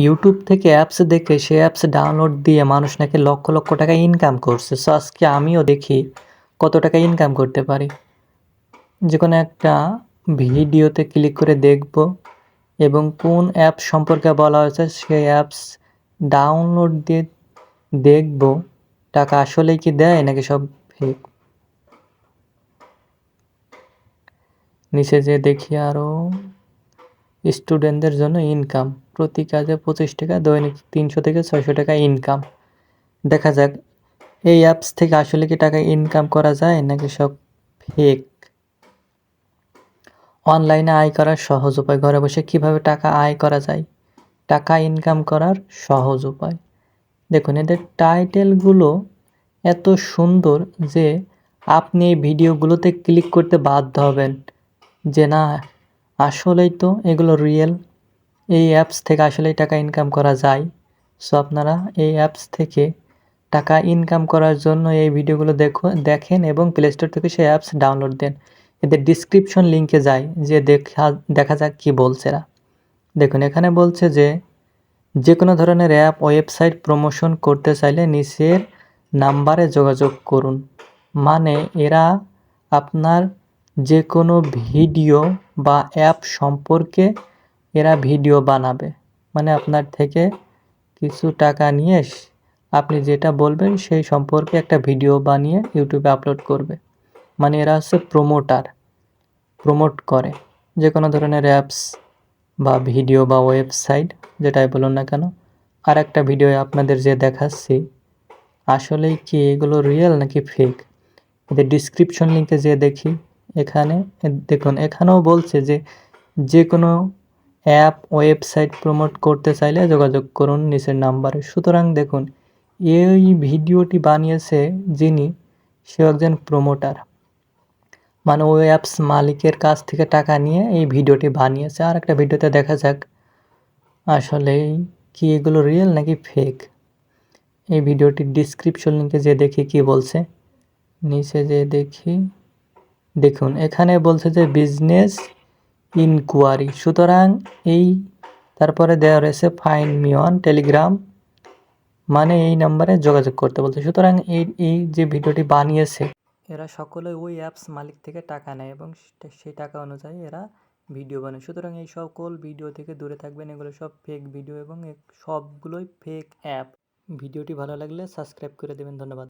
YouTube থেকে apps দেখে সে apps download দিয়ে মানুষ নাকি লক্ষ লক্ষ টাকা ইনকাম করছে। সো আজকে আমিও দেখি কত টাকা ইনকাম করতে পারি। যে কোনো একটা ভিডিওতে ক্লিক করে দেখব এবং কোন অ্যাপ সম্পর্কে বলা হয়েছে সেই অ্যাপস ডাউনলোড দিয়ে দেখব টাকা আসলেই কি দেয় নাকি সব ফেক। নিচে যে দেখি আরও স্টুডেন্টদের জন্য ইনকাম, প্রতি কাজে 25 টাকা, দৈনিক 300 থেকে 600 টাকা ইনকাম। দেখা যাক এই অ্যাপস থেকে আসলে কি টাকা ইনকাম করা যায় নাকি সব ফেক। অনলাইনে আয় করার সহজ উপায়, ঘরে বসে কিভাবে টাকা আয় করা যায়, টাকা ইনকাম করার সহজ উপায়। দেখুন এদের টাইটেলগুলো এত সুন্দর যে আপনি এই ভিডিওগুলোতে ক্লিক করতে বাধ্য হবেন যে না আসলেই তো এগুলো রিয়েল, এই অ্যাপস থেকে আসলেই টাকা ইনকাম করা যায়। সো আপনারা এই অ্যাপস থেকে টাকা ইনকাম করার জন্য এই ভিডিওগুলো দেখেন এবং প্লে স্টোর থেকে সেই অ্যাপস ডাউনলোড দেন। এদের ডিসক্রিপশন লিঙ্কে যাই, যে দেখা যাক কি বলছে এরা। দেখুন এখানে বলছে যে কোনো ধরনের অ্যাপ ওয়েবসাইট প্রমোশন করতে চাইলে নিচের নাম্বারে যোগাযোগ করুন। মানে এরা আপনার যে কোনো ভিডিও বা অ্যাপ সম্পর্কে এরা ভিডিও বানাবে, মানে আপনার থেকে কিছু টাকা নিয়ে আপনি যেটা বলবেন সেই সম্পর্কে একটা ভিডিও বানিয়ে ইউটিউবে আপলোড করবে। মানে এরা হচ্ছে প্রমোট করে যে কোনো ধরনের অ্যাপস বা ভিডিও বা ওয়েবসাইট যেটাই বলুন না কেন। আর একটা ভিডিও আপনাদের যে দেখাচ্ছি আসলেই কি এগুলো রিয়েল নাকি ফেক, এদের ডিসক্রিপশন লিঙ্কে যে দেখি এখানে দেখুন এখানেও বলছে যে কোনো অ্যাপ ওয়েবসাইট প্রমোট করতে চাইলে যোগাযোগ করুন নিচের নাম্বারে। সুতরাং দেখুন এই ভিডিওটি বানিয়েছে যিনি, সে একজন প্রমোটার, মানে ওই অ্যাপস মালিকের কাছ থেকে টাকা নিয়ে এই ভিডিওটি বানিয়েছে। আর একটা ভিডিওতে দেখা যাক আসলেই কি এগুলো রিয়েল নাকি ফেক। এই ভিডিওটির ডিসক্রিপশন লিঙ্কে যে দেখি কি বলছে, নিচে যে দেখি দেখুন এখানে বলছে যে বিজনেস ইনকোয়ারি। সুতরাং এই তারপরে দেওয়া রয়েছে ফাইন্ড মি অন টেলিগ্রাম, মানে এই নাম্বারে যোগাযোগ করতে বলছে। সুতরাং এই যে ভিডিওটি বানিয়েছে এরা সকলে ওই অ্যাপস মালিক থেকে টাকা নেয় এবং সেই টাকা অনুযায়ী এরা ভিডিও বানায়। সুতরাং এই সকল ভিডিও থেকে দূরে থাকবেন, এগুলো সব ফেক ভিডিও এবং সবগুলোই ফেক অ্যাপ। ভিডিওটি ভালো লাগলে সাবস্ক্রাইব করে দেবেন। ধন্যবাদ।